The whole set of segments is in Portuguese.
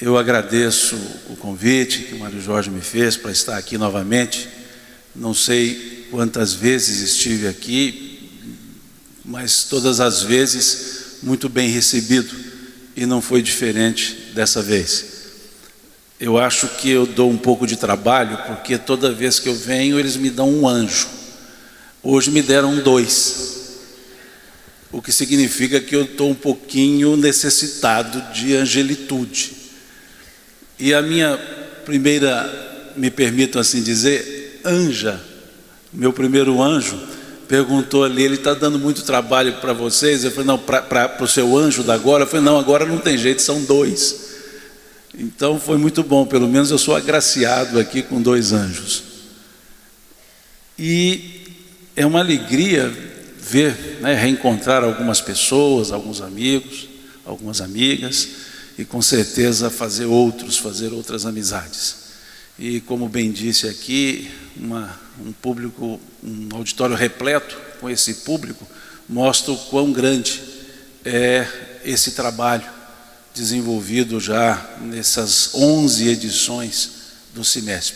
Eu agradeço o convite que o Mário Jorge me fez para estar aqui novamente. Não sei quantas vezes estive aqui, mas todas as vezes muito bem recebido, e não foi diferente dessa vez. Eu acho que eu dou um pouco de trabalho, porque toda vez que eu venho eles me dão um anjo. Hoje me deram 2, o que significa que eu estou um pouquinho necessitado de angelitude. E a minha primeira, me permitam assim dizer, anja, meu primeiro anjo, perguntou ali, ele está dando muito trabalho para vocês? Eu falei, não, para o seu anjo da agora? Eu falei, não, agora não tem jeito, são 2. Então foi muito bom, pelo menos eu sou agraciado aqui com 2 anjos. E é uma alegria ver, reencontrar algumas pessoas, alguns amigos, algumas amigas, e com certeza fazer outras amizades. E como bem disse aqui, um público, um auditório repleto com esse público, mostra o quão grande é esse trabalho desenvolvido já nessas 11 edições do Cinesp.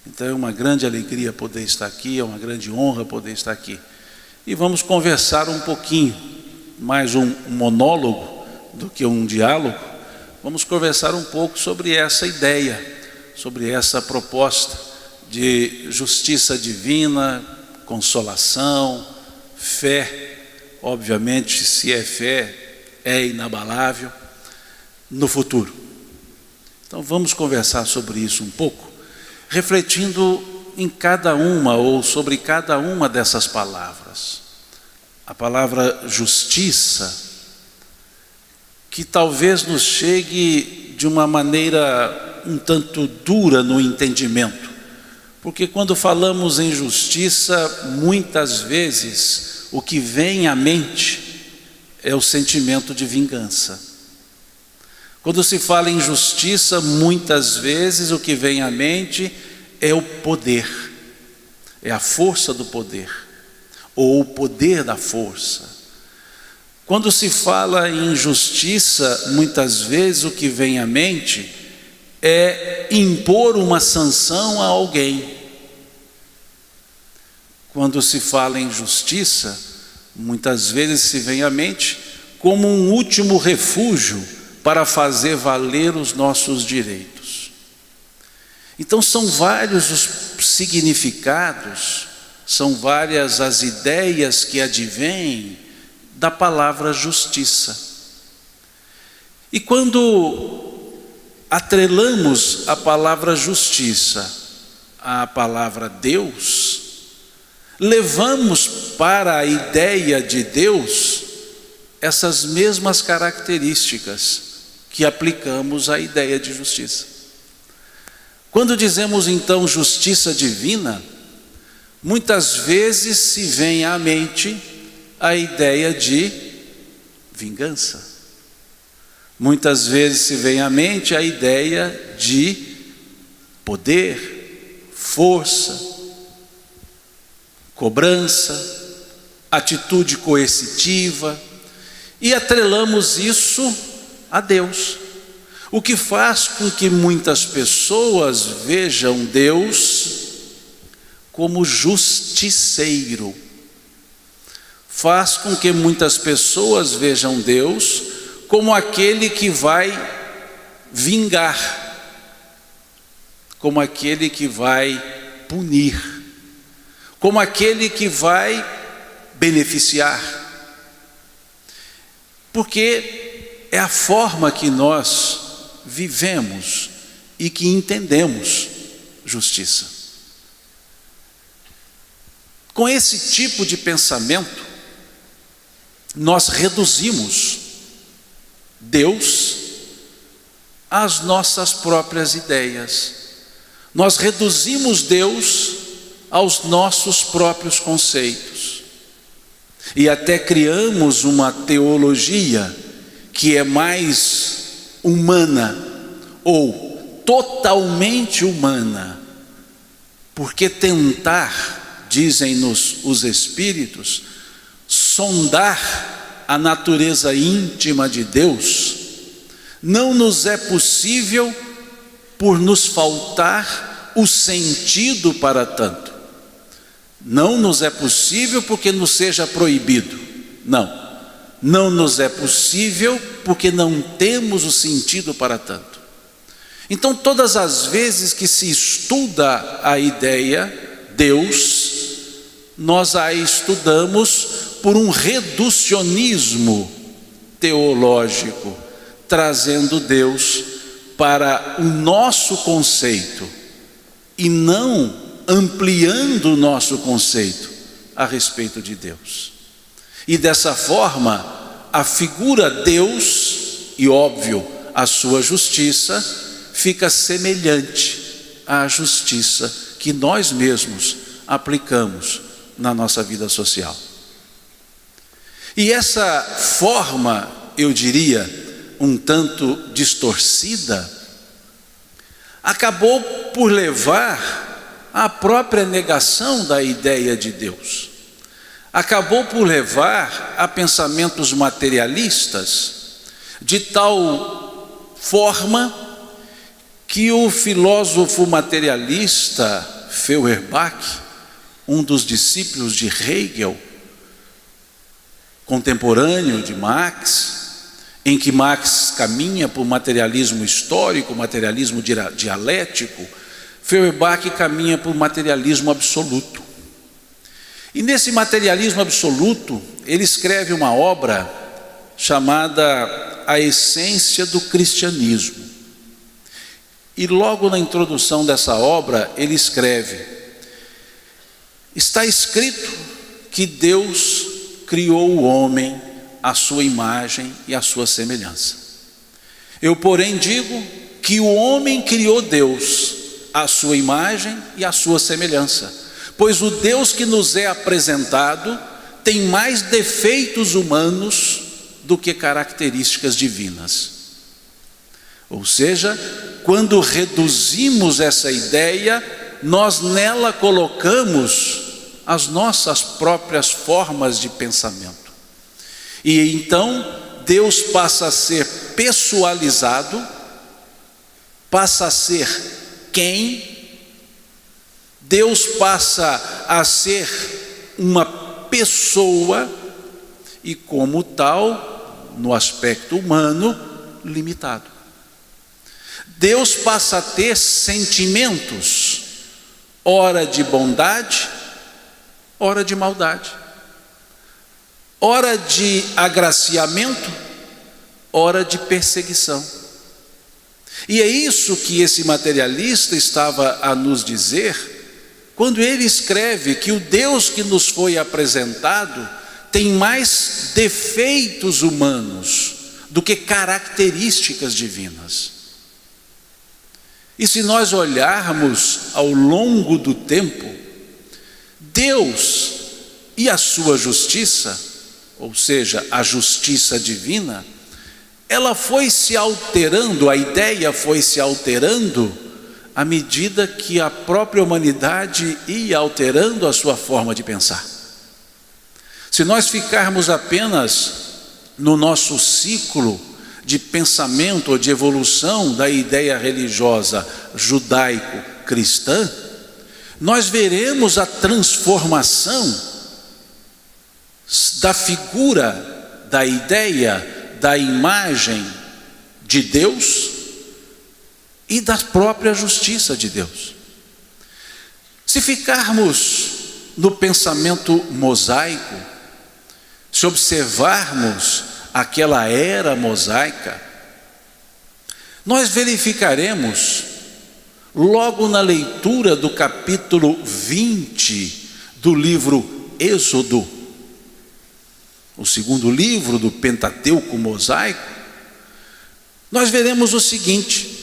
Então é uma grande alegria poder estar aqui, é uma grande honra poder estar aqui. E vamos conversar um pouquinho, mais um monólogo do que um diálogo. Vamos conversar um pouco sobre essa ideia, sobre essa proposta de justiça divina, consolação, fé. Obviamente, se é fé, é inabalável no futuro. Então vamos conversar sobre isso um pouco, refletindo em cada uma ou sobre cada uma dessas palavras. A palavra justiça, que talvez nos chegue de uma maneira um tanto dura no entendimento, porque quando falamos em justiça, muitas vezes o que vem à mente é o sentimento de vingança. Quando se fala em justiça, muitas vezes o que vem à mente é o poder, é a força do poder, ou o poder da força. Quando se fala em justiça, muitas vezes o que vem à mente é impor uma sanção a alguém. Quando se fala em justiça, muitas vezes se vem à mente como um último refúgio para fazer valer os nossos direitos. Então são vários os significados, são várias as ideias que advêm da palavra justiça. E quando atrelamos a palavra justiça à palavra Deus, levamos para a ideia de Deus essas mesmas características que aplicamos à ideia de justiça. Quando dizemos então justiça divina, muitas vezes se vem à mente a ideia de vingança. Muitas vezes se vem à mente a ideia de poder, força, cobrança, atitude coercitiva, e atrelamos isso a Deus. O que faz com que muitas pessoas vejam Deus como justiceiro. Faz com que muitas pessoas vejam Deus como aquele que vai vingar, como aquele que vai punir, como aquele que vai beneficiar. Porque é a forma que nós vivemos e que entendemos justiça. Com esse tipo de pensamento, nós reduzimos Deus às nossas próprias ideias. Nós reduzimos Deus aos nossos próprios conceitos. E até criamos uma teologia que é mais humana ou totalmente humana, porque tentar, dizem-nos os espíritos, sondar a natureza íntima de Deus Não nos é possível por nos faltar o sentido para tanto. Não nos é possível porque nos seja proibido. Não nos é possível porque não temos o sentido para tanto. Então, todas as vezes que se estuda a ideia Deus, nós a estudamos por um reducionismo teológico, trazendo Deus para o nosso conceito e não ampliando o nosso conceito a respeito de Deus. E dessa forma, a figura Deus, e óbvio, a sua justiça, fica semelhante à justiça que nós mesmos aplicamos na nossa vida social. E essa forma, eu diria, um tanto distorcida, acabou por levar à própria negação da ideia de Deus. Acabou por levar a pensamentos materialistas, de tal forma que o filósofo materialista Feuerbach, um dos discípulos de Hegel, contemporâneo de Marx, em que Marx caminha por materialismo histórico, materialismo dialético, Feuerbach caminha por materialismo absoluto. E nesse materialismo absoluto, ele escreve uma obra chamada A Essência do Cristianismo. E logo na introdução dessa obra, ele escreve: está escrito que Deus criou o homem à sua imagem e à sua semelhança. Eu, porém, digo que o homem criou Deus à sua imagem e à sua semelhança, pois o Deus que nos é apresentado tem mais defeitos humanos do que características divinas. Ou seja, quando reduzimos essa ideia, nós nela colocamos as nossas próprias formas de pensamento. E então Deus passa a ser pessoalizado, passa a ser quem? Deus passa a ser uma pessoa e, como tal, no aspecto humano, limitado. Deus passa a ter sentimentos, ora de bondade, ora de maldade, ora de agraciamento, ora de perseguição. E é isso que esse materialista estava a nos dizer quando ele escreve que o Deus que nos foi apresentado tem mais defeitos humanos do que características divinas. E se nós olharmos ao longo do tempo, Deus e a sua justiça, ou seja, a justiça divina, ela foi se alterando, a ideia foi se alterando à medida que a própria humanidade ia alterando a sua forma de pensar. Se nós ficarmos apenas no nosso ciclo de pensamento ou de evolução da ideia religiosa judaico-cristã, nós veremos a transformação da figura, da ideia, da imagem de Deus e da própria justiça de Deus. Se ficarmos no pensamento mosaico, se observarmos aquela era mosaica, nós verificaremos, logo na leitura do capítulo 20 do livro Êxodo, o segundo livro do Pentateuco mosaico, nós veremos o seguinte: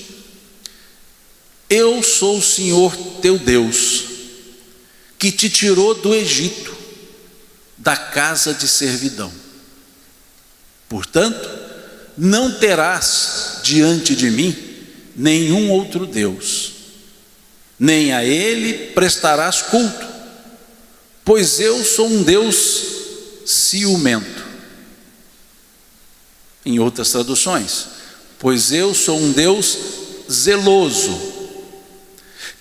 eu sou o Senhor teu Deus, que te tirou do Egito, da casa de servidão. Portanto, não terás diante de mim nenhum outro Deus, nem a ele prestarás culto, pois eu sou um Deus ciumento. Em outras traduções, pois eu sou um Deus zeloso,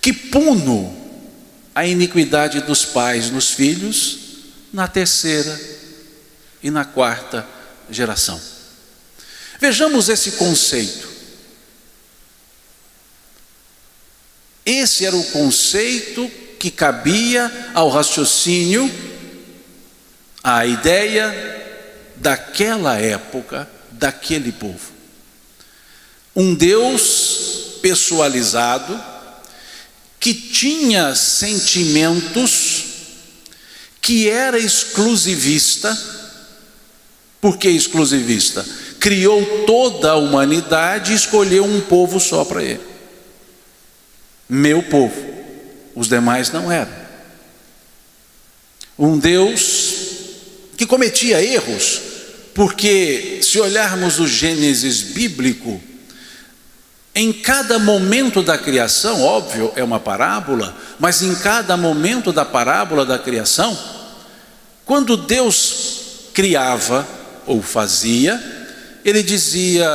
que puno a iniquidade dos pais nos filhos, na terceira e na quarta geração. Vejamos esse conceito. Esse era o conceito que cabia ao raciocínio, à ideia daquela época, daquele povo. Um Deus pessoalizado, que tinha sentimentos, que era exclusivista. Por que exclusivista? Criou toda a humanidade e escolheu um povo só para ele. Meu povo, os demais não eram. Um Deus que cometia erros, porque se olharmos o Gênesis bíblico, em cada momento da criação, óbvio, é uma parábola, mas em cada momento da parábola da criação, quando Deus criava ou fazia, ele dizia: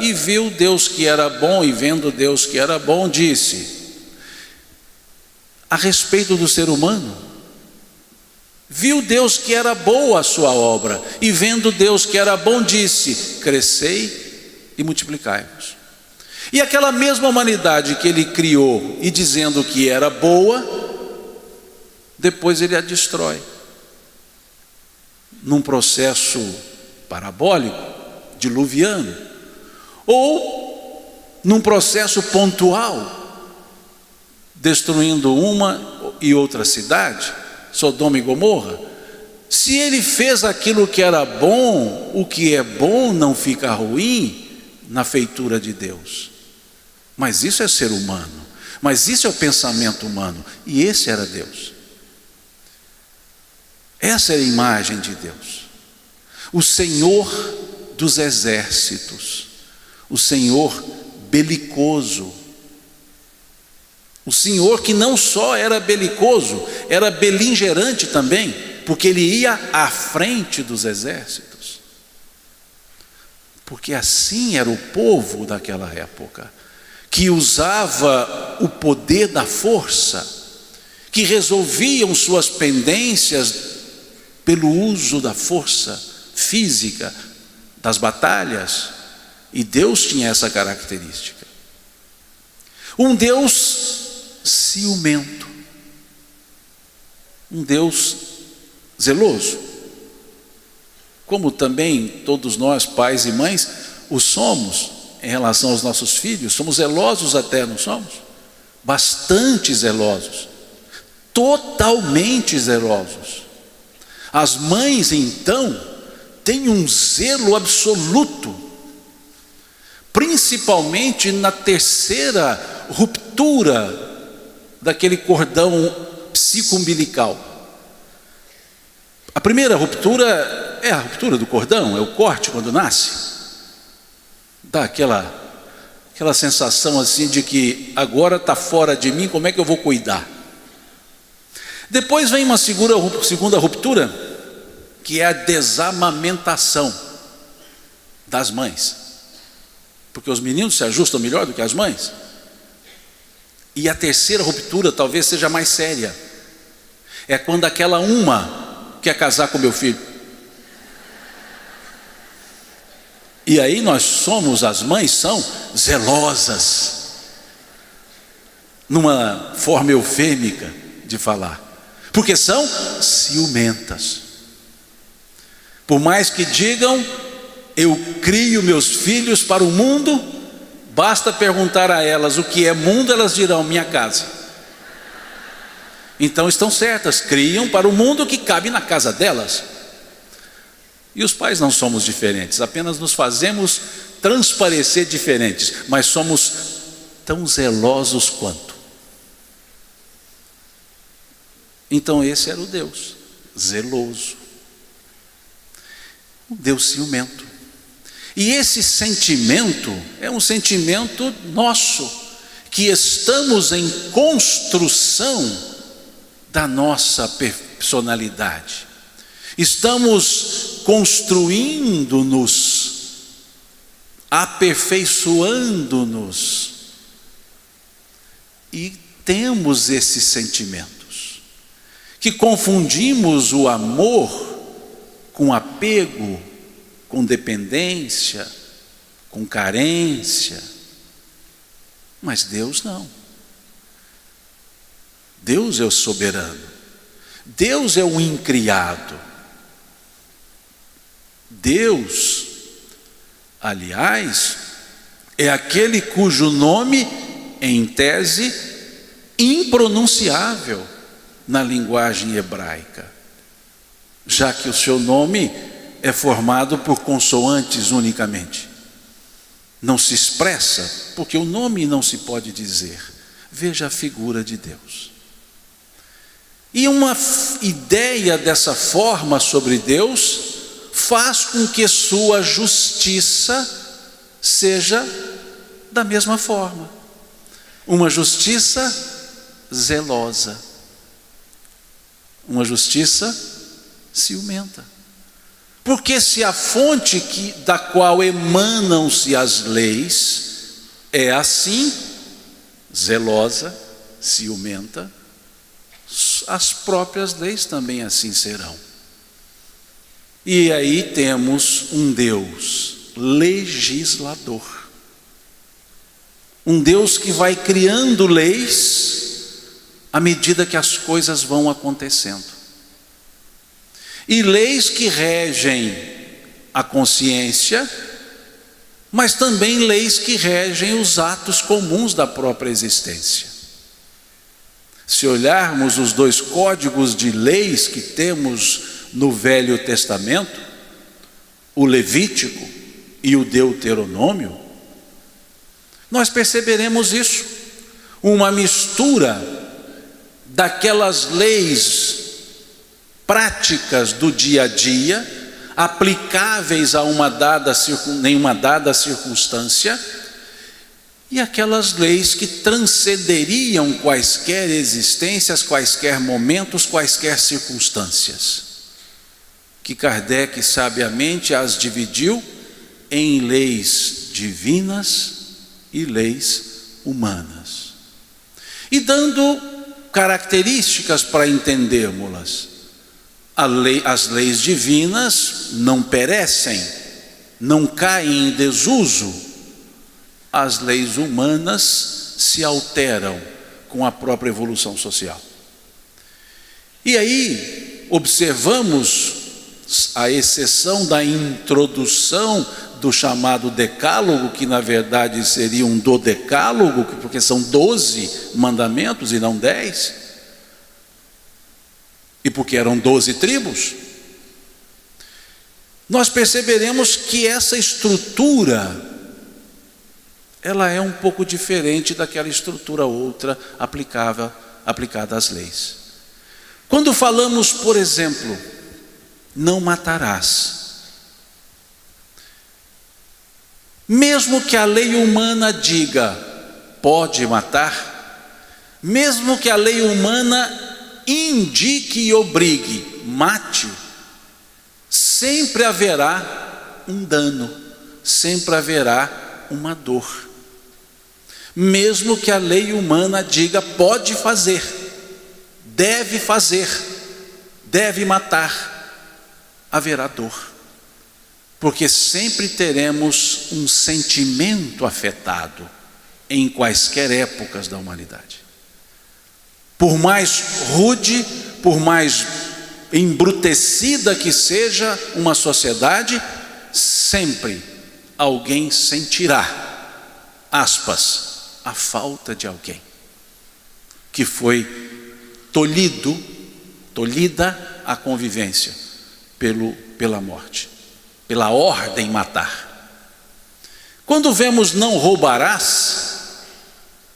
e viu Deus que era bom, e vendo Deus que era bom, disse, a respeito do ser humano, viu Deus que era boa a sua obra, e vendo Deus que era bom, disse, crescei e multiplicai-vos. E aquela mesma humanidade que ele criou e dizendo que era boa, depois ele a destrói, num processo parabólico, diluviano, ou num processo pontual, destruindo uma e outra cidade, Sodoma e Gomorra. Se ele fez aquilo que era bom, o que é bom não fica ruim na feitura de Deus. Mas isso é ser humano, mas isso é o pensamento humano, e esse era Deus. Essa é a imagem de Deus, o Senhor dos exércitos, o Senhor belicoso, o Senhor que não só era belicoso, era beligerante também, porque ele ia à frente dos exércitos, porque assim era o povo daquela época, que usava o poder da força, que resolviam suas pendências pelo uso da força física, das batalhas, e Deus tinha essa característica. Um Deus ciumento, um Deus zeloso, como também todos nós, pais e mães, o somos em relação aos nossos filhos. Somos zelosos até, não somos? Bastante zelosos, totalmente zelosos. As mães, então, têm um zelo absoluto, principalmente na terceira ruptura daquele cordão psico-umbilical. A primeira ruptura é a ruptura do cordão, é o corte quando nasce. Dá aquela sensação assim de que agora está fora de mim, como é que eu vou cuidar? Depois vem uma segunda ruptura, que é a desamamentação das mães, porque os meninos se ajustam melhor do que as mães. E a terceira ruptura talvez seja mais séria, é quando aquela uma quer casar com meu filho. E aí as mães são zelosas, numa forma eufêmica de falar, porque são ciumentas. Por mais que digam, eu crio meus filhos para o mundo, basta perguntar a elas o que é mundo, elas dirão, minha casa. Então estão certas, criam para o mundo que cabe na casa delas. E os pais não somos diferentes, apenas nos fazemos transparecer diferentes, mas somos tão zelosos quanto. Então esse era o Deus zeloso, um Deus ciumento. E esse sentimento é um sentimento nosso, que estamos em construção da nossa personalidade. Estamos construindo-nos aperfeiçoando-nos. E temos esses sentimentos, que confundimos o amor com apego, com dependência, com carência. Mas Deus não. Deus é o soberano. Deus é o incriado. Deus, aliás, é aquele cujo nome, em tese, impronunciável na linguagem hebraica, já que o seu nome é formado por consoantes unicamente. Não se expressa, porque o nome não se pode dizer. Veja a figura de Deus. E uma ideia dessa forma sobre Deus faz com que sua justiça seja da mesma forma. Uma justiça zelosa. Uma justiça ciumenta. Porque se a fonte da qual emanam-se as leis é assim, zelosa, ciumenta, as próprias leis também assim serão. E aí temos um Deus legislador. Um Deus que vai criando leis à medida que as coisas vão acontecendo. E leis que regem a consciência, mas também leis que regem os atos comuns da própria existência. Se olharmos os dois códigos de leis que temos no Velho Testamento, o Levítico e o Deuteronômio, nós perceberemos isso, uma mistura daquelas leis práticas do dia a dia, aplicáveis a nenhuma dada circunstância, e aquelas leis que transcenderiam quaisquer existências, quaisquer momentos, quaisquer circunstâncias, que Kardec sabiamente as dividiu em leis divinas e leis humanas, e dando características para entendermos-las. As leis divinas não perecem, não caem em desuso. As leis humanas se alteram com a própria evolução social. E aí observamos, à exceção da introdução do chamado decálogo, que na verdade seria um dodecálogo, porque são 12 mandamentos e não 10, e porque eram 12 tribos, nós perceberemos que essa estrutura, ela é um pouco diferente daquela estrutura outra aplicada às leis. Quando falamos, por exemplo, não matarás, mesmo que a lei humana diga pode matar, mesmo que a lei humana indique e obrigue mate, sempre haverá um dano, sempre haverá uma dor. Mesmo que a lei humana diga pode fazer, deve matar, haverá dor, porque sempre teremos um sentimento afetado em quaisquer épocas da humanidade. Por mais rude, por mais embrutecida que seja uma sociedade, sempre alguém sentirá, aspas, a falta de alguém que foi tolhida a convivência pela morte, pela ordem matar. Quando vemos não roubarás,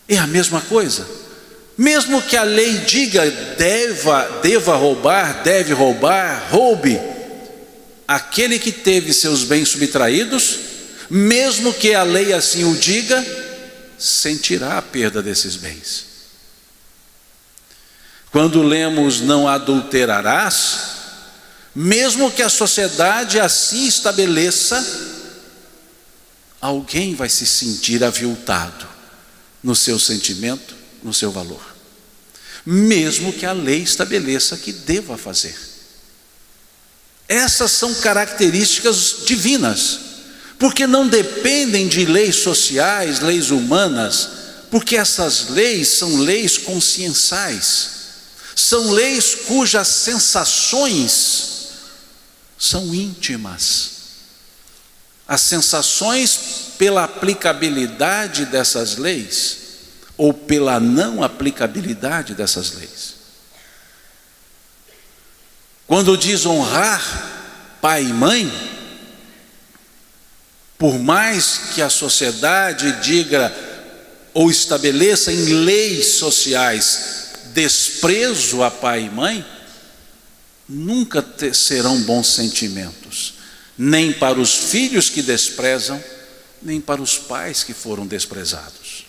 é a mesma coisa. Mesmo que a lei diga deva roubar, deve roubar, roube, aquele que teve seus bens subtraídos, mesmo que a lei assim o diga, sentirá a perda desses bens. Quando lemos não adulterarás, mesmo que a sociedade assim estabeleça, alguém vai se sentir aviltado no seu sentimento, no seu valor, mesmo que a lei estabeleça que deva fazer. Essas são características divinas, porque não dependem de leis sociais, leis humanas, porque essas leis são leis conscienciais, são leis cujas sensações são íntimas. As sensações, pela aplicabilidade dessas leis, ou pela não aplicabilidade dessas leis. Quando diz honrar pai e mãe, por mais que a sociedade diga ou estabeleça em leis sociais desprezo a pai e mãe, nunca serão bons sentimentos, nem para os filhos que desprezam, nem para os pais que foram desprezados.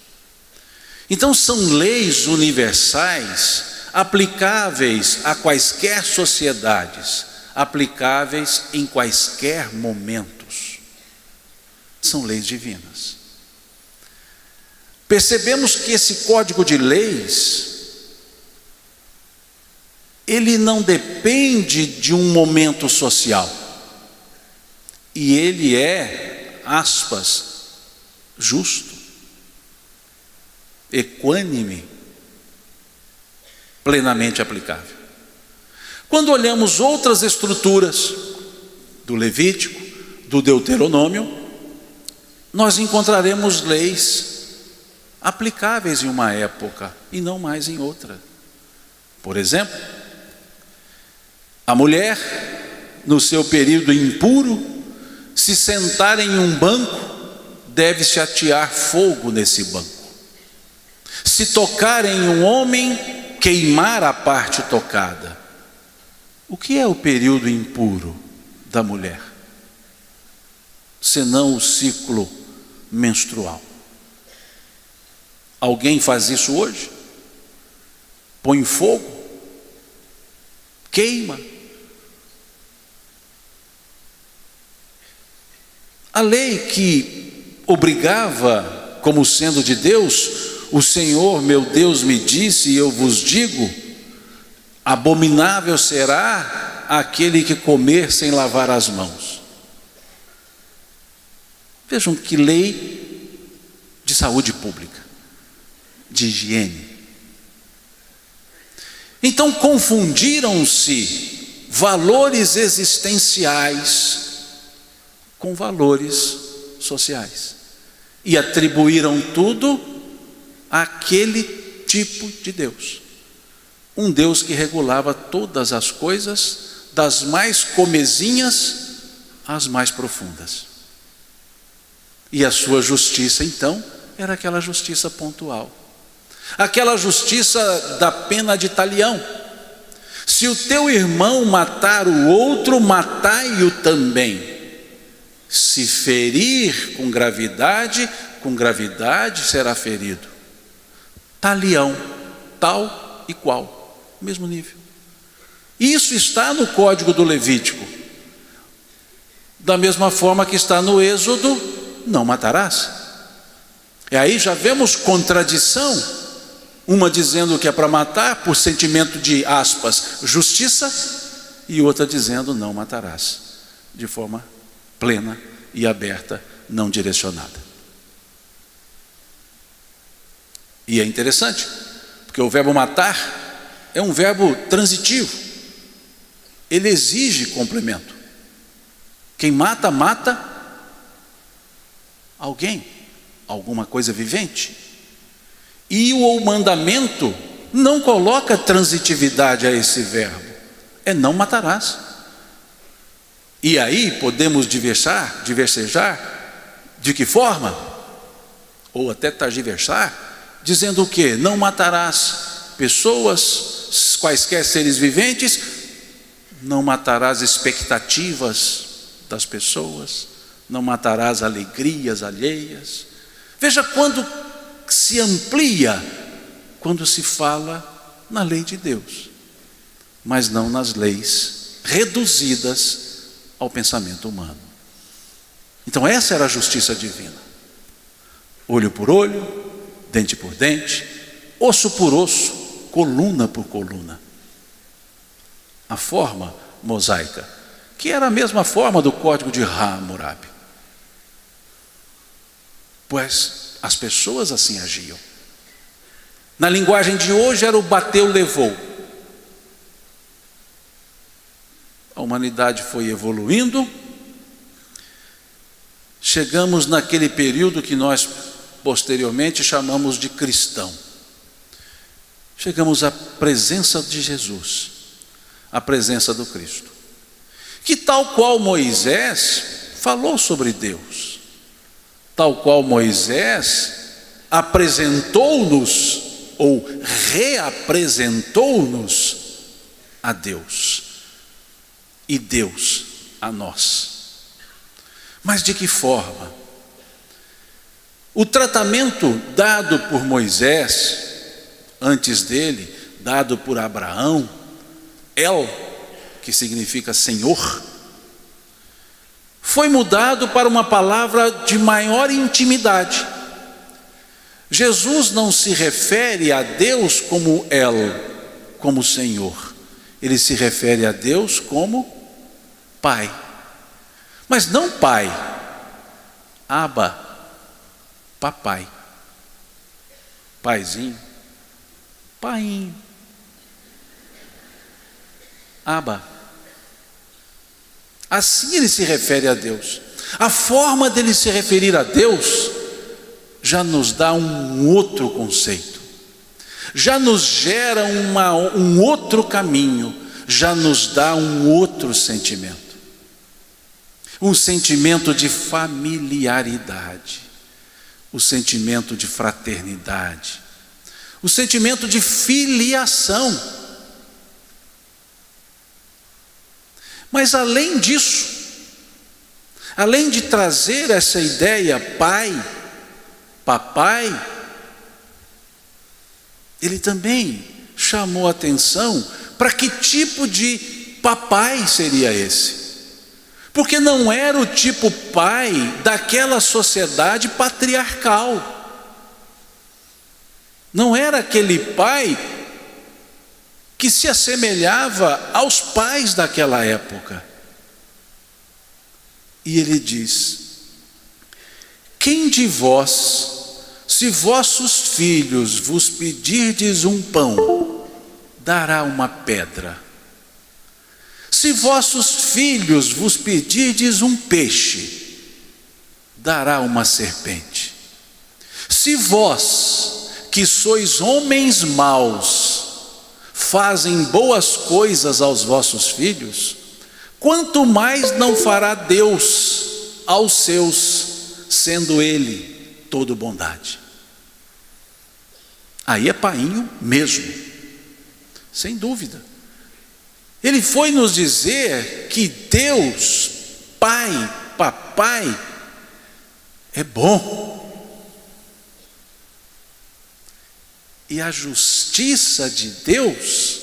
Então são leis universais, aplicáveis a quaisquer sociedades, aplicáveis em quaisquer momentos. São leis divinas. Percebemos que esse código de leis, ele não depende de um momento social. E ele é, aspas, justo, equânime, plenamente aplicável. Quando olhamos outras estruturas do Levítico, do Deuteronômio, nós encontraremos leis aplicáveis em uma época e não mais em outra. Por exemplo, a mulher, no seu período impuro, se sentar em um banco, deve-se atear fogo nesse banco. Se tocar em um homem, queimar a parte tocada. O que é o período impuro da mulher? Senão o ciclo menstrual. Alguém faz isso hoje? Põe fogo? Queima? A lei que obrigava, como sendo de Deus, o Senhor meu Deus me disse, e eu vos digo, abominável será aquele que comer sem lavar as mãos. Vejam que lei de saúde pública, de higiene. Então confundiram-se valores existenciais com valores sociais e atribuíram tudo àquele tipo de Deus, um Deus que regulava todas as coisas, das mais comezinhas às mais profundas. E a sua justiça então era aquela justiça pontual, aquela justiça da pena de talião. Se o teu irmão matar o outro, matai-o também. Se ferir com gravidade será ferido. Talião, tal e qual, mesmo nível. Isso está no Código do Levítico. Da mesma forma que está no Êxodo, não matarás. E aí já vemos contradição, uma dizendo que é para matar por sentimento de, aspas, justiça, e outra dizendo não matarás, de forma plena e aberta, não direcionada. E é interessante, porque o verbo matar é um verbo transitivo, ele exige complemento. Quem mata, mata alguém, alguma coisa vivente. E o mandamento não coloca transitividade a esse verbo, é não matarás. E aí podemos diversejar, de que forma? Ou até targiversar, dizendo o quê? Não matarás pessoas, quaisquer seres viventes, não matarás expectativas das pessoas, não matarás alegrias alheias. Veja quando se amplia, quando se fala na lei de Deus, mas não nas leis reduzidas ao pensamento humano. Então essa era a justiça divina: olho por olho, dente por dente, osso por osso, coluna por coluna. A forma mosaica, que era a mesma forma do código de Hammurabi, pois as pessoas assim agiam. Na linguagem de hoje era o bateu, levou. A humanidade foi evoluindo, chegamos naquele período que nós posteriormente chamamos de cristão. Chegamos à presença de Jesus, à presença do Cristo, que tal qual Moisés falou sobre Deus, tal qual Moisés apresentou-nos ou reapresentou-nos a Deus e Deus a nós. Mas de que forma? O tratamento dado por Moisés, antes dele, dado por Abraão, El, que significa Senhor, foi mudado para uma palavra de maior intimidade. Jesus não se refere a Deus como El, como Senhor. Ele se refere a Deus como Pai. Mas não Pai, Abba, papai, paizinho, painho, Abba. Assim ele se refere a Deus. A forma dele se referir a Deus já nos dá um outro conceito, já nos gera um outro caminho, já nos dá um outro sentimento, um sentimento de familiaridade, o sentimento de fraternidade, o sentimento de filiação. Mas além disso, além de trazer essa ideia pai, papai, ele também chamou atenção para que tipo de papai seria esse. Porque não era o tipo pai daquela sociedade patriarcal. Não era aquele pai que se assemelhava aos pais daquela época. E ele diz: quem de vós, se vossos filhos vos pedirdes um pão, dará uma pedra? Se vossos filhos vos pedirdes um peixe, dará uma serpente? Se vós, que sois homens maus, fazem boas coisas aos vossos filhos, quanto mais não fará Deus aos seus, sendo Ele todo bondade? Aí é painho mesmo, sem dúvida. Ele foi nos dizer que Deus, Pai, Papai, é bom. E a justiça de Deus,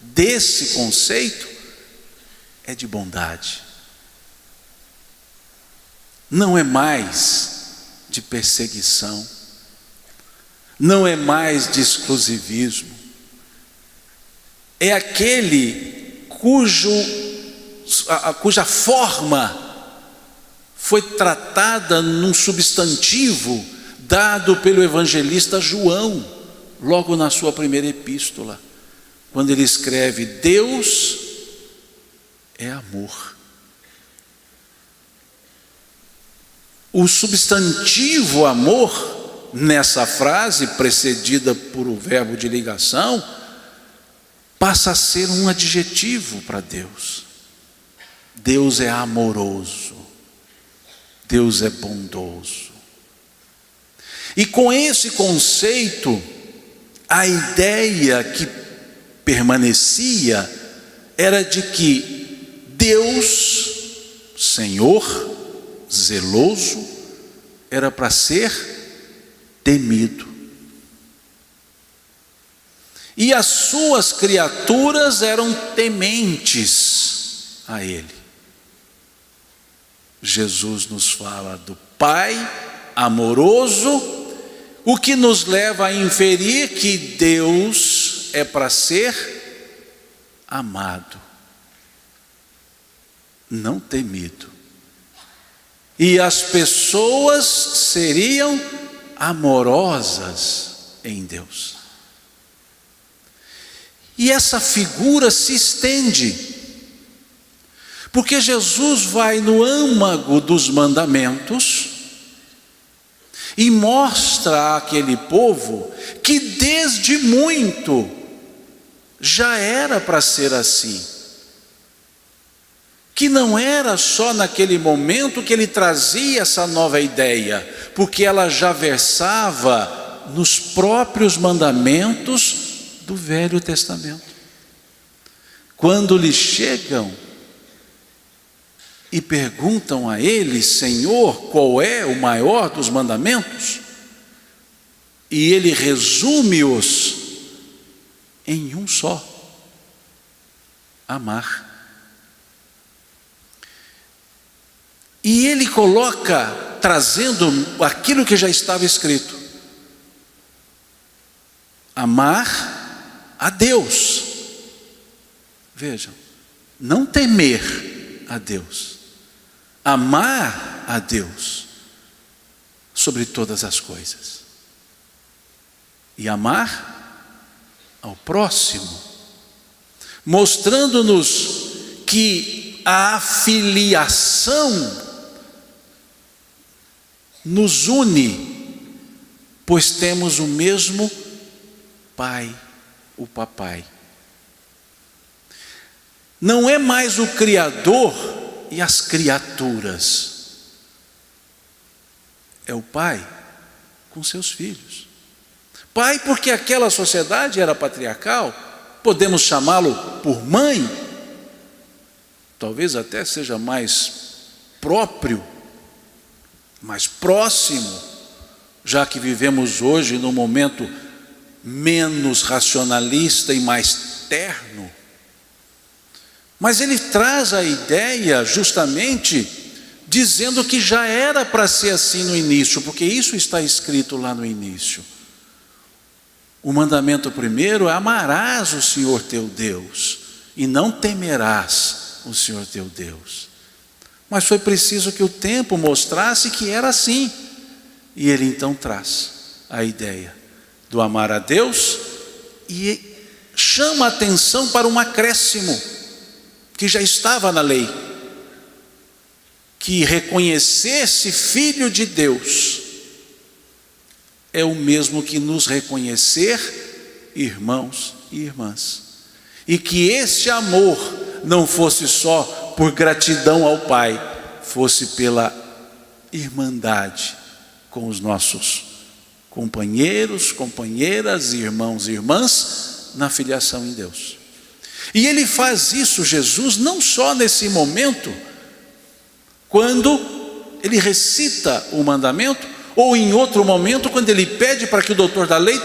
desse conceito, é de bondade. Não é mais de perseguição, não é mais de exclusivismo. É aquele cuja forma foi tratada num substantivo dado pelo evangelista João, logo na sua primeira epístola, quando ele escreve: Deus é amor. O substantivo amor, nessa frase precedida por o verbo de ligação, passa a ser um adjetivo para Deus. Deus é amoroso, Deus é bondoso. E com esse conceito, a ideia que permanecia era de que Deus, Senhor, zeloso, era para ser temido. E as suas criaturas eram tementes a Ele. Jesus nos fala do Pai amoroso, o que nos leva a inferir que Deus é para ser amado, não temido. E as pessoas seriam amorosas em Deus. E essa figura se estende, porque Jesus vai no âmago dos mandamentos e mostra àquele povo que desde muito já era para ser assim. Que não era só naquele momento que ele trazia essa nova ideia, porque ela já versava nos próprios mandamentos do Velho Testamento. Quando lhe chegam e perguntam a ele: Senhor, qual é o maior dos mandamentos? E ele resume-os em um só: amar. E ele coloca, trazendo aquilo que já estava escrito: amar a Deus. Vejam, não temer a Deus, amar a Deus sobre todas as coisas, e amar ao próximo, mostrando-nos que a filiação nos une, pois temos o mesmo Pai, o Papai. Não é mais o Criador e as criaturas, é o Pai com seus filhos. Pai, porque aquela sociedade era patriarcal, podemos chamá-lo por mãe, talvez até seja mais próprio, mais próximo, já que vivemos hoje num momento menos racionalista e mais terno. Mas ele traz a ideia justamente dizendo que já era para ser assim no início, porque isso está escrito lá no início. O mandamento primeiro é: amarás o Senhor teu Deus e não temerás o Senhor teu Deus. Mas foi preciso que o tempo mostrasse que era assim. E ele então traz a ideia do amar a Deus e chama a atenção para um acréscimo que já estava na lei, que reconhecer-se filho de Deus é o mesmo que nos reconhecer irmãos e irmãs, e que esse amor não fosse só por gratidão ao Pai, fosse pela irmandade com os nossos companheiros, companheiras, irmãos e irmãs na filiação em Deus. E ele faz isso, Jesus, não só nesse momento, quando ele recita o mandamento, ou em outro momento, quando ele pede para que o doutor da lei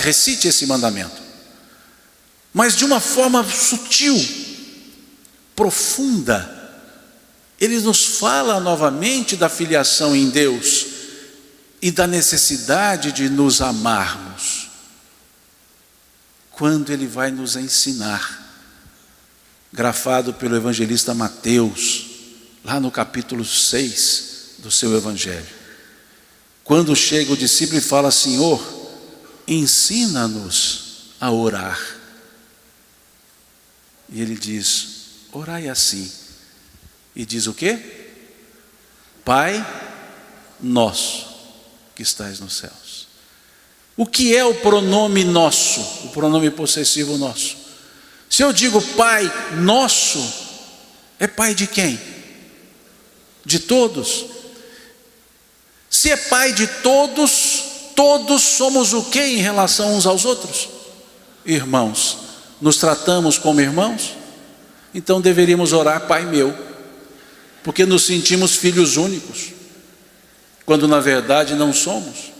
recite esse mandamento, mas de uma forma sutil, profunda. Ele nos fala novamente da filiação em Deus e da necessidade de nos amarmos, quando ele vai nos ensinar, grafado pelo evangelista Mateus, lá no capítulo 6 do seu evangelho. Quando chega o discípulo e fala: Senhor, ensina-nos a orar. E ele diz: orai assim. E diz o quê? Pai nosso que estais nos céus. O que é o pronome nosso? O pronome possessivo nosso. Se eu digo Pai nosso, é Pai de quem? De todos. Se é Pai de todos, todos somos o que em relação uns aos outros? Irmãos. Nos tratamos como irmãos? Então deveríamos orar: Pai meu, porque nos sentimos filhos únicos, quando na verdade não somos.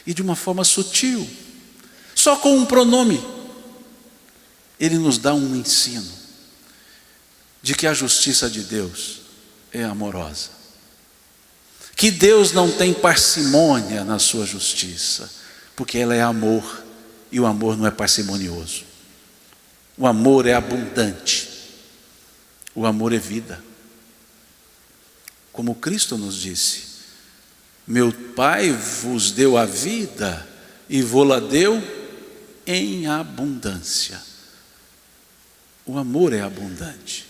E de uma forma sutil, só com um pronome, ele nos dá um ensino. de que a justiça de Deus é amorosa, que Deus não tem parcimônia na sua justiça, porque ela é amor, e o amor não é parcimonioso. O amor é abundante, o amor é vida. Como Cristo nos disse: meu Pai vos deu a vida e vô-la deu em abundância. O amor é abundante.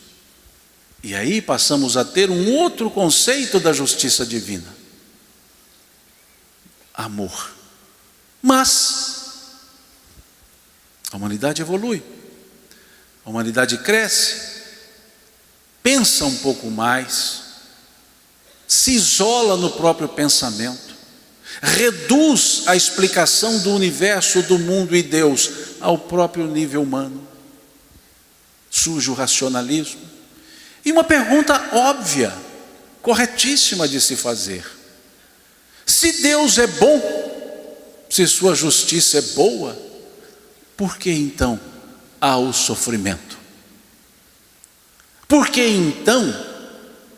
E aí passamos a ter um outro conceito da justiça divina: amor. Mas a humanidade evolui, a humanidade cresce, pensa um pouco mais, se isola no próprio pensamento, reduz a explicação do universo, do mundo e Deus ao próprio nível humano. Surge o racionalismo. E uma pergunta óbvia, corretíssima de se fazer: se Deus é bom, se sua justiça é boa, por que então há o sofrimento? Por que então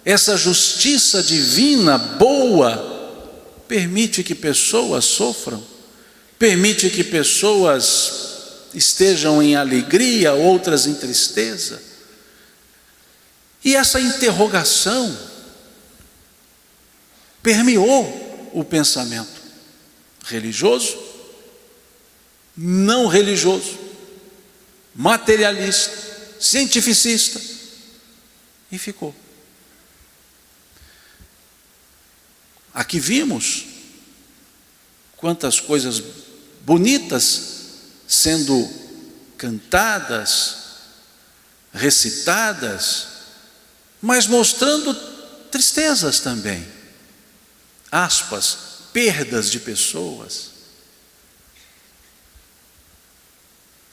essa justiça divina boa permite que pessoas sofram, permite que pessoas estejam em alegria, outras em tristeza? E essa interrogação permeou o pensamento religioso, não religioso, materialista, cientificista, e ficou. Aqui vimos quantas coisas bonitas sendo cantadas, recitadas, mas mostrando tristezas também, aspas, perdas de pessoas.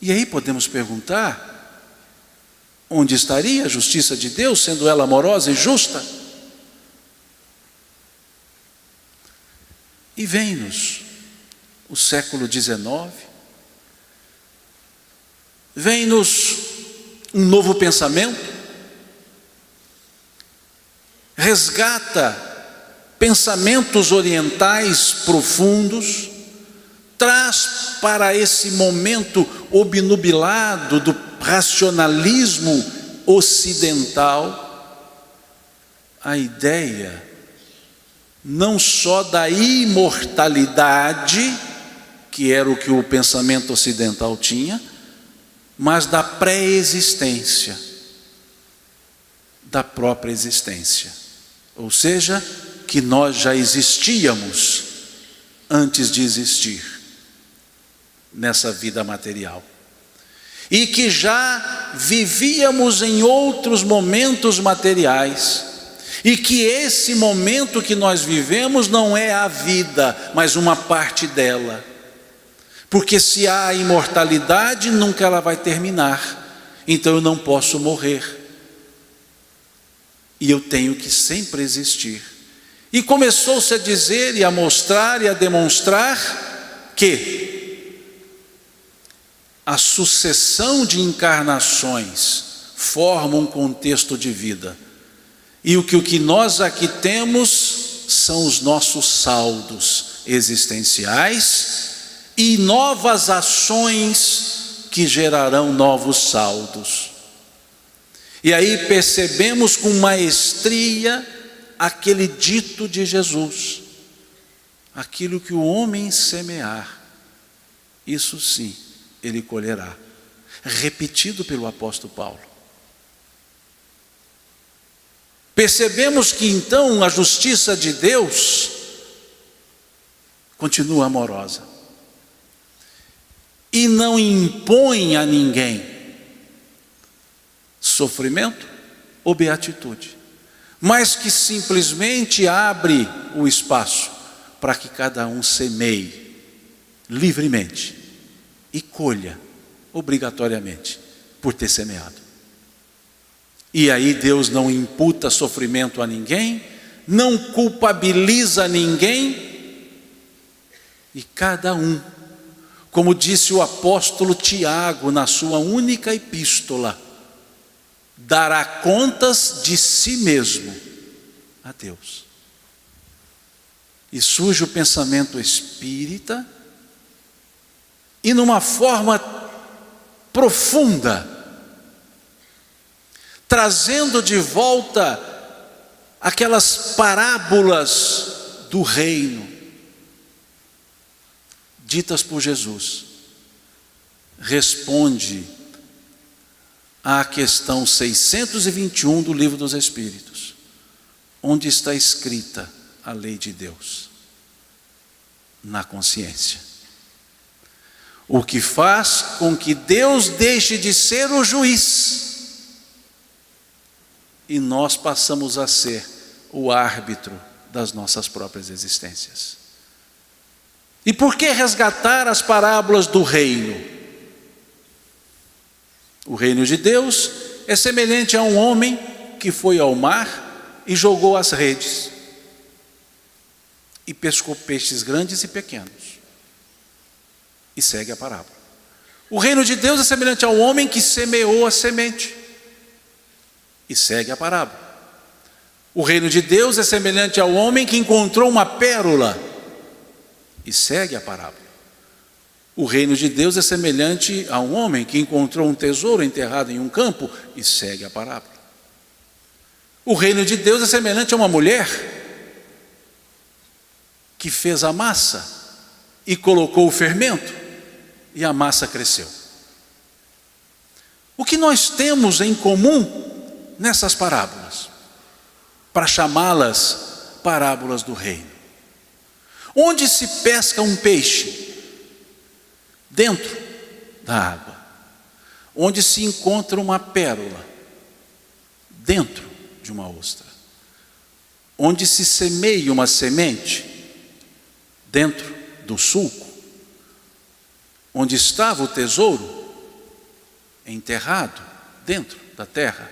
E aí podemos perguntar: onde estaria a justiça de Deus, sendo ela amorosa e justa? E vem-nos o século XIX, vem-nos um novo pensamento, resgata pensamentos orientais profundos, traz para esse momento obnubilado do racionalismo ocidental a ideia não só da imortalidade, que era o que o pensamento ocidental tinha, mas da pré-existência, da própria existência. Ou seja, que nós já existíamos antes de existir nessa vida material, e que já vivíamos em outros momentos materiais, e que esse momento que nós vivemos não é a vida, mas uma parte dela, porque se há imortalidade, nunca ela vai terminar, então eu não posso morrer, e eu tenho que sempre existir. E começou-se a dizer e a mostrar e a demonstrar que a sucessão de encarnações forma um contexto de vida, e o que nós aqui temos são os nossos saldos existenciais e novas ações que gerarão novos saldos. E aí percebemos com maestria aquele dito de Jesus: aquilo que o homem semear, isso sim ele colherá, repetido pelo apóstolo Paulo. Percebemos que então a justiça de Deus continua amorosa e não impõe a ninguém sofrimento ou beatitude, mas que simplesmente abre o espaço para que cada um semeie livremente e colha obrigatoriamente por ter semeado. E aí Deus não imputa sofrimento a ninguém, não culpabiliza ninguém, e cada um, como disse o apóstolo Tiago na sua única epístola, dará contas de si mesmo a Deus. E surge o pensamento espírita, e numa forma profunda, trazendo de volta aquelas parábolas do reino, ditas por Jesus, responde à questão 621 do Livro dos Espíritos, onde está escrita a lei de Deus? Na consciência. O que faz com que Deus deixe de ser o juiz e nós passamos a ser o árbitro das nossas próprias existências. E por que resgatar as parábolas do reino? O reino de Deus é semelhante a um homem que foi ao mar e jogou as redes e pescou peixes grandes e pequenos, e segue a parábola. O reino de Deus é semelhante ao homem que semeou a semente, e segue a parábola. O reino de Deus é semelhante ao homem que encontrou uma pérola, e segue a parábola. O reino de Deus é semelhante a um homem que encontrou um tesouro enterrado em um campo, e segue a parábola. O reino de Deus é semelhante a uma mulher que fez a massa e colocou o fermento, e a massa cresceu. O que nós temos em comum nessas parábolas, para chamá-las parábolas do reino? Onde se pesca um peixe? Dentro da água. Onde se encontra uma pérola? Dentro de uma ostra. Onde se semeia uma semente? Dentro do sulco. Onde estava o tesouro? Enterrado dentro da terra.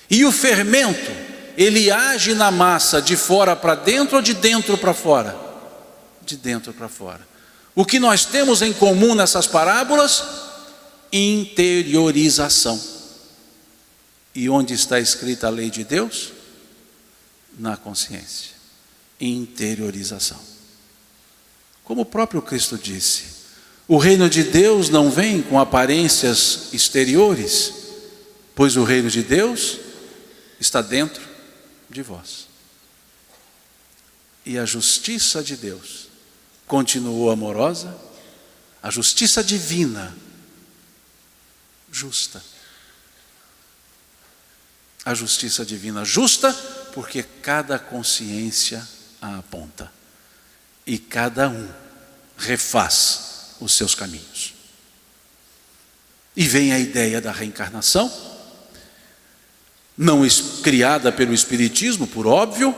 E o fermento, ele age na massa de fora para dentro ou de dentro para fora? De dentro para fora. O que nós temos em comum nessas parábolas? Interiorização. E onde está escrita a lei de Deus? Na consciência. Interiorização. Como o próprio Cristo disse, o reino de Deus não vem com aparências exteriores, pois o reino de Deus está dentro de vós. E a justiça de Deus continuou amorosa, a justiça divina, justa. A justiça divina justa, porque cada consciência a aponta. E cada um refaz os seus caminhos. E vem a ideia da reencarnação, não criada pelo Espiritismo, por óbvio,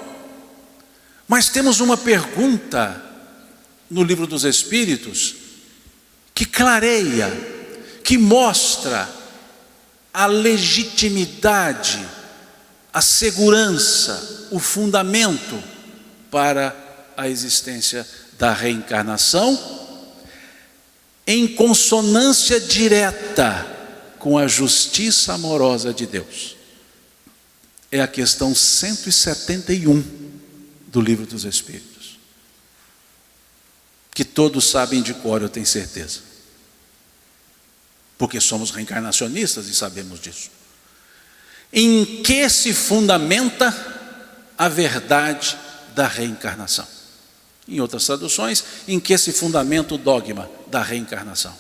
mas temos uma pergunta no Livro dos Espíritos que clareia, que mostra a legitimidade, a segurança, o fundamento para a existência da reencarnação, em consonância direta com a justiça amorosa de Deus. É a questão 171 do Livro dos Espíritos, que todos sabem de cor, eu tenho certeza, porque somos reencarnacionistas e sabemos disso. Em que se fundamenta a verdade da reencarnação? Em outras traduções, em que se fundamenta o dogma da reencarnação?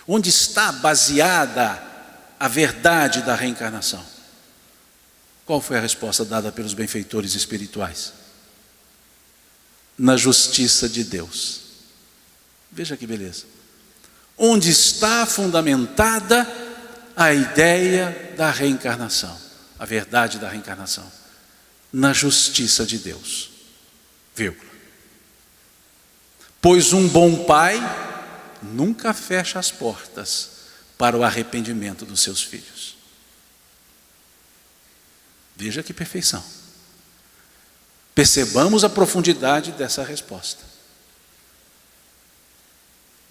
Onde está baseada a verdade da reencarnação? Qual foi a resposta dada pelos benfeitores espirituais? Na justiça de Deus. Veja que beleza. Onde está fundamentada a ideia da reencarnação, a verdade da reencarnação? Na justiça de Deus. Vírgula. Pois um bom pai nunca fecha as portas para o arrependimento dos seus filhos. Veja que perfeição. Percebamos a profundidade dessa resposta.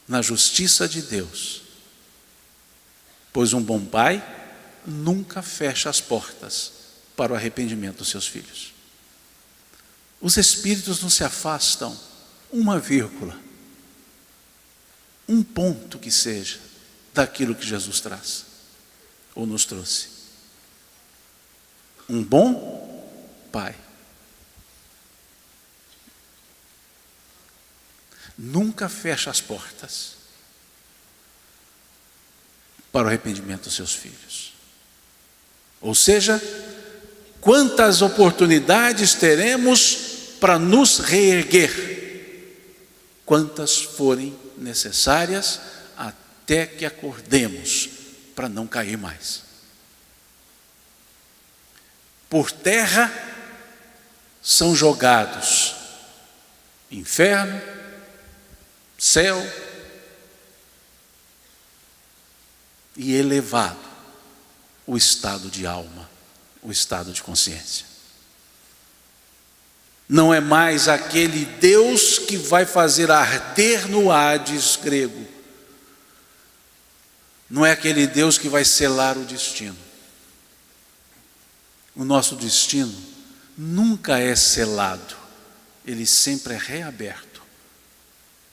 Na justiça de Deus, pois um bom pai nunca fecha as portas para o arrependimento dos seus filhos. Os espíritos não se afastam uma vírgula, um ponto que seja, daquilo que Jesus traz, ou nos trouxe. Um bom pai nunca fecha as portas para o arrependimento dos seus filhos. Ou seja, quantas oportunidades teremos para nos reerguer, quantas forem necessárias até que acordemos para não cair mais. Por terra são jogados inferno, céu e elevado o estado de alma, o estado de consciência. Não é mais aquele Deus que vai fazer arder no Hades grego. Não é aquele Deus que vai selar o destino. O nosso destino nunca é selado, ele sempre é reaberto.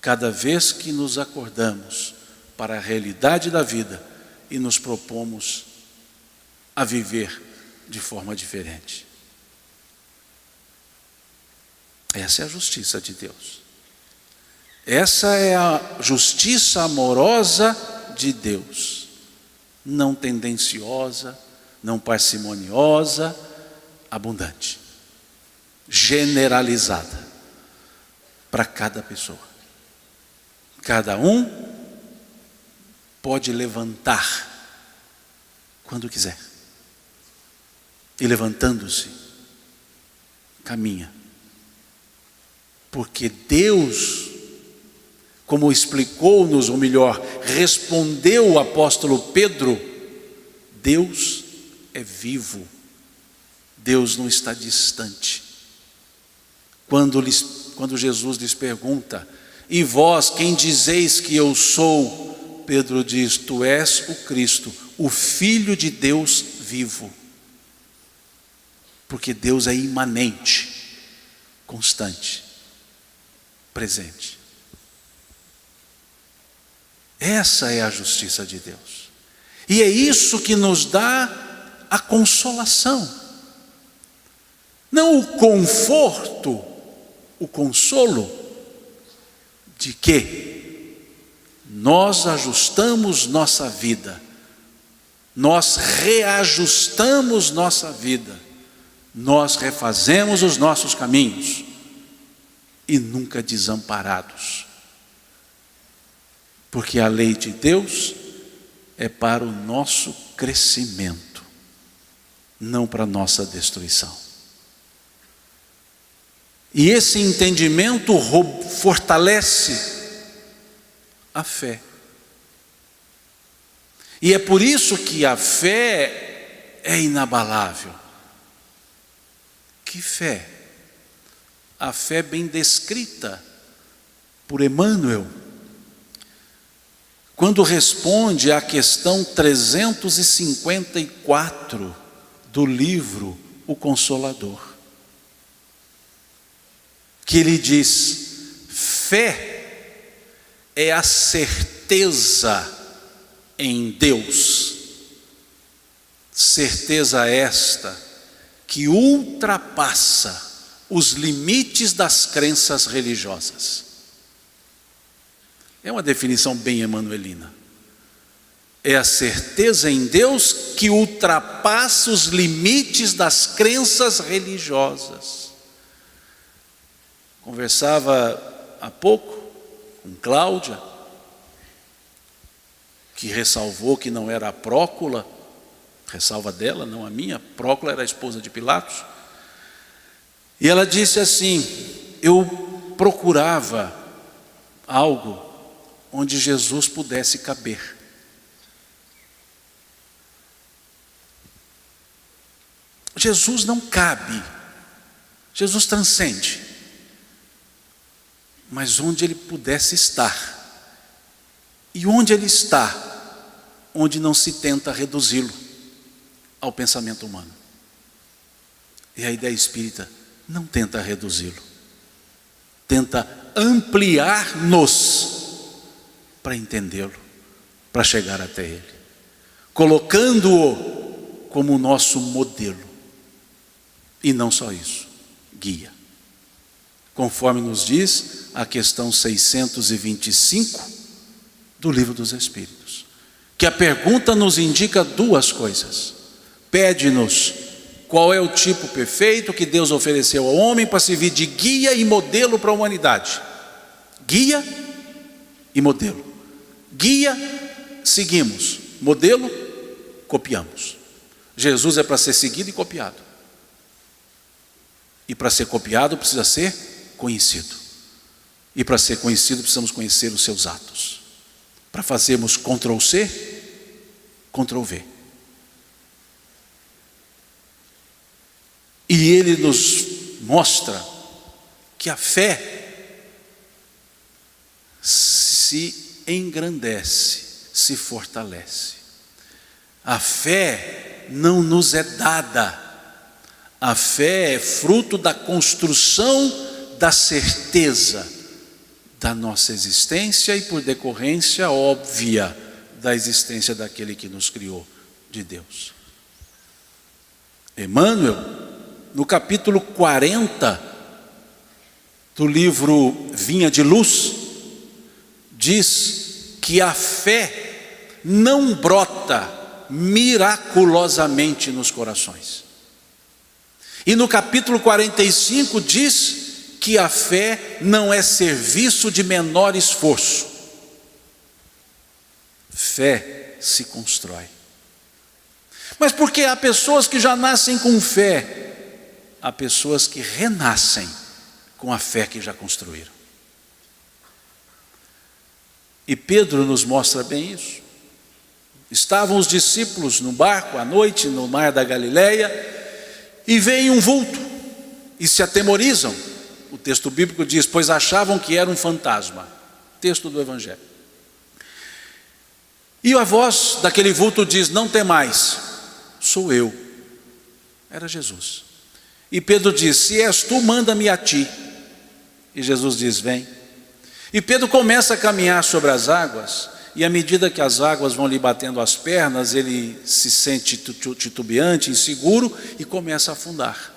Cada vez que nos acordamos para a realidade da vida e nos propomos a viver de forma diferente. Essa é a justiça de Deus. Essa é a justiça amorosa de Deus. Não tendenciosa, não parcimoniosa, abundante. Generalizada para cada pessoa. Cada um pode levantar quando quiser. E levantando-se, caminha. Porque Deus, como explicou-nos, ou melhor, respondeu o apóstolo Pedro, Deus é vivo. Deus não está distante. Quando Jesus lhes pergunta, e vós, quem dizeis que eu sou? Pedro diz, tu és o Cristo, o Filho de Deus vivo. Porque Deus é imanente, constante, presente. Essa é a justiça de Deus. E é isso que nos dá a consolação. Não o conforto, o consolo de que nós ajustamos nossa vida, nós reajustamos nossa vida, nós refazemos os nossos caminhos e nunca desamparados. Porque a lei de Deus é para o nosso crescimento, não para a nossa destruição. E esse entendimento fortalece a fé. E é por isso que a fé é inabalável. Que fé? A fé bem descrita por Emmanuel, quando responde à questão 354 do livro O Consolador, que ele diz, fé é a certeza em Deus, certeza esta que ultrapassa os limites das crenças religiosas. É uma definição bem emmanuelina. É a certeza em Deus que ultrapassa os limites das crenças religiosas. Conversava há pouco com Cláudia, que ressalvou que não era a Prócula, ressalva dela, não a minha. Prócula era a esposa de Pilatos. E ela disse assim, eu procurava algo onde Jesus pudesse caber. Jesus não cabe, Jesus transcende. Mas onde ele pudesse estar. E onde ele está? Onde não se tenta reduzi-lo. ao pensamento humano. E a ideia espírita não tenta reduzi-lo, tenta ampliar-nos para entendê-lo, para chegar até ele, colocando-o como o nosso modelo. E não só isso, guia. Conforme nos diz a questão 625 do Livro dos Espíritos, que a pergunta nos indica duas coisas. Pede-nos qual é o tipo perfeito que Deus ofereceu ao homem para servir de guia e modelo para a humanidade. Guia e modelo. Guia, seguimos. Modelo, copiamos. Jesus é para ser seguido e copiado. E para ser copiado precisa ser conhecido. E para ser conhecido precisamos conhecer os seus atos. Para fazermos Ctrl+C, Ctrl+V. E ele nos mostra que a fé se engrandece, se fortalece. A fé não nos é dada. A fé é fruto da construção da certeza da nossa existência e, por decorrência óbvia, da existência daquele que nos criou, de Deus. Emmanuel, no capítulo 40 do livro Vinha de Luz, diz que a fé não brota miraculosamente nos corações. E no capítulo 45 diz que a fé não é serviço de menor esforço. Fé se constrói. Mas porque há pessoas que já nascem com fé, há pessoas que renascem com a fé que já construíram. E Pedro nos mostra bem isso. Estavam os discípulos no barco à noite, no mar da Galileia, e veem um vulto e se atemorizam. O texto bíblico diz, pois achavam que era um fantasma. Texto do Evangelho. E a voz daquele vulto diz, não temais, sou eu. Era Jesus. E Pedro diz, se és tu, manda-me a ti. E Jesus diz, vem. E Pedro começa a caminhar sobre as águas, e à medida que as águas vão lhe batendo as pernas, ele se sente titubeante, inseguro, e começa a afundar.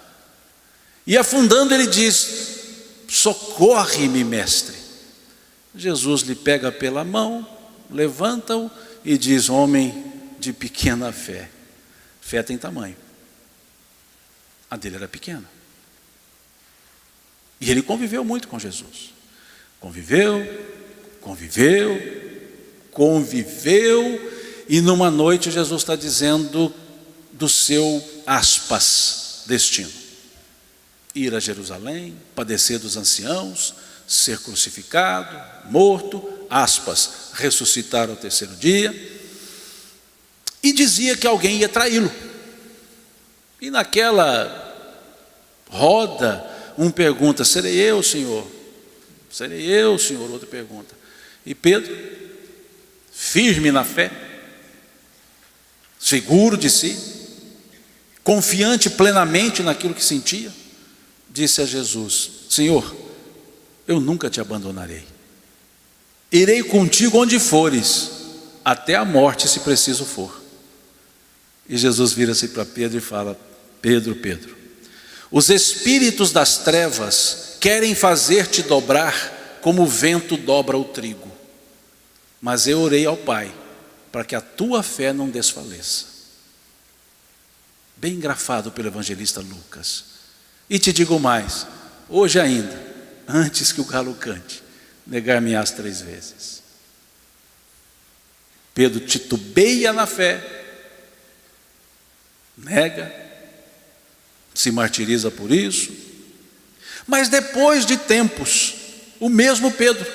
E afundando ele diz, socorre-me, mestre. Jesus lhe pega pela mão, levanta-o e diz, homem de pequena fé. Fé tem tamanho. A dele era pequena. E ele conviveu muito com Jesus. Conviveu, e numa noite Jesus está dizendo do seu, aspas, destino. Ir a Jerusalém, padecer dos anciãos, ser crucificado, morto, aspas, ressuscitar ao terceiro dia. E dizia que alguém ia traí-lo. E naquela roda, um pergunta, serei eu, Senhor? Serei eu, Senhor? Outro pergunta. E Pedro, firme na fé, seguro de si, confiante plenamente naquilo que sentia, disse a Jesus, Senhor, eu nunca te abandonarei. Irei contigo onde fores, até a morte, se preciso for. E Jesus vira-se para Pedro e fala, Pedro, Pedro, os espíritos das trevas querem fazer-te dobrar como o vento dobra o trigo. Mas eu orei ao Pai, para que a tua fé não desfaleça. Bem grafado pelo evangelista Lucas. E te digo mais, hoje ainda, antes que o galo cante, negar-me-ás 3 vezes. Pedro titubeia na fé, nega, se martiriza por isso, mas depois de tempos, o mesmo Pedro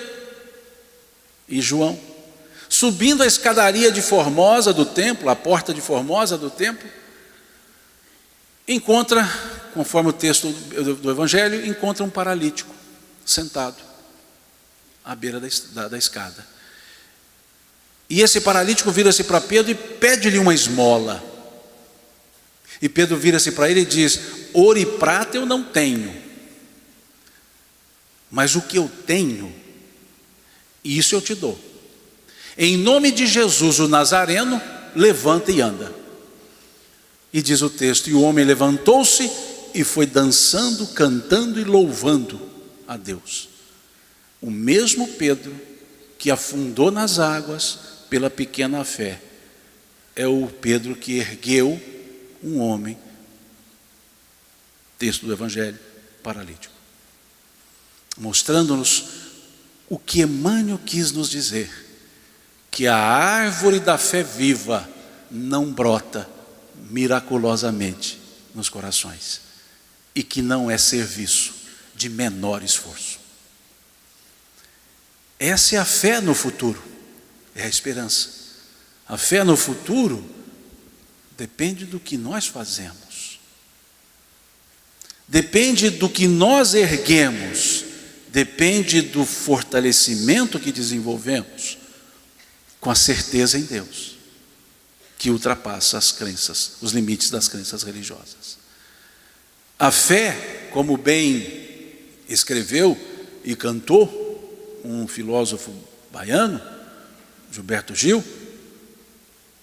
e João, subindo a escadaria de Formosa do templo, a porta de Formosa do templo, encontra, conforme o texto do Evangelho, encontra um paralítico, sentado, à beira da escada. E esse paralítico vira-se para Pedro e pede-lhe uma esmola. E Pedro vira-se para ele e diz: ouro e prata eu não tenho, mas o que eu tenho, isso eu te dou. Em nome de Jesus o Nazareno, levanta e anda. E diz o texto: e o homem levantou-se e foi dançando, cantando e louvando a Deus. O mesmo Pedro que afundou nas águas pela pequena fé é o Pedro que ergueu um homem, texto do Evangelho, paralítico, mostrando-nos o que Emmanuel quis nos dizer: que a árvore da fé viva não brota miraculosamente nos corações, e que não é serviço de menor esforço. Essa é a fé no futuro, é a esperança. A fé no futuro depende do que nós fazemos, depende do que nós erguemos, depende do fortalecimento que desenvolvemos, com a certeza em Deus, que ultrapassa as crenças, os limites das crenças religiosas. A fé, como bem escreveu e cantou um filósofo baiano, Gilberto Gil: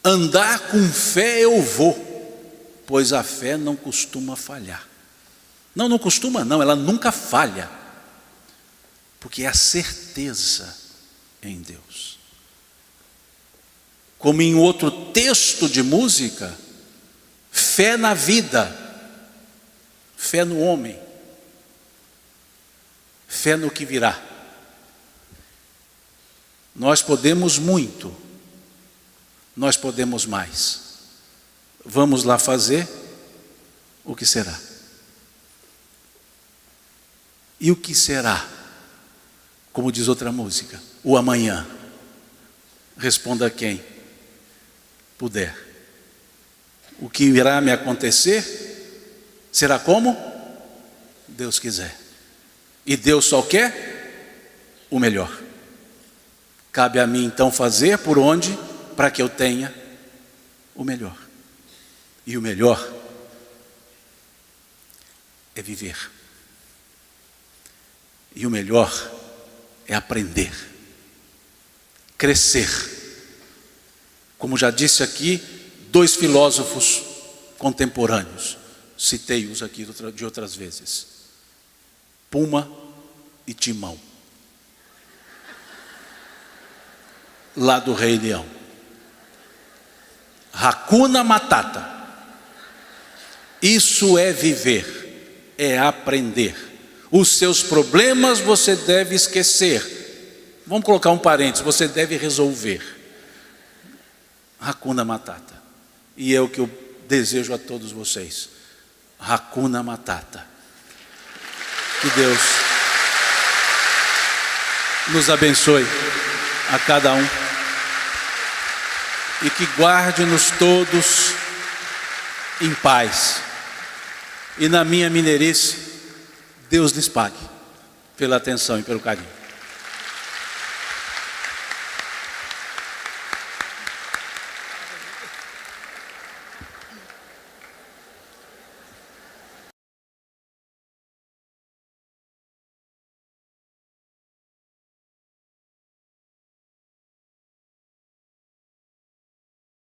andar com fé eu vou, pois a fé não costuma falhar. Não costuma não, ela nunca falha, porque é a certeza em Deus. Como em outro texto de música, fé na vida, fé no homem, fé no que virá. Nós podemos muito, nós podemos mais. Vamos lá fazer o que será. E o que será? Como diz outra música, o amanhã. Responda quem puder. O que irá me acontecer será como Deus quiser. E Deus só quer o melhor. Cabe a mim então fazer por onde, para que eu tenha o melhor. E o melhor é viver. E o melhor é aprender, crescer. Como já disse aqui, 2 filósofos contemporâneos, citei-os aqui de outras vezes: Puma e Timão, lá do Rei Leão. Hakuna Matata. Isso é viver, é aprender. Os seus problemas você deve esquecer. Vamos colocar um parênteses: você deve resolver. Hakuna Matata. E é o que eu desejo a todos vocês. Hakuna Matata. Que Deus nos abençoe a cada um e que guarde-nos todos em paz. E na minha mineirice, Deus lhes pague pela atenção e pelo carinho.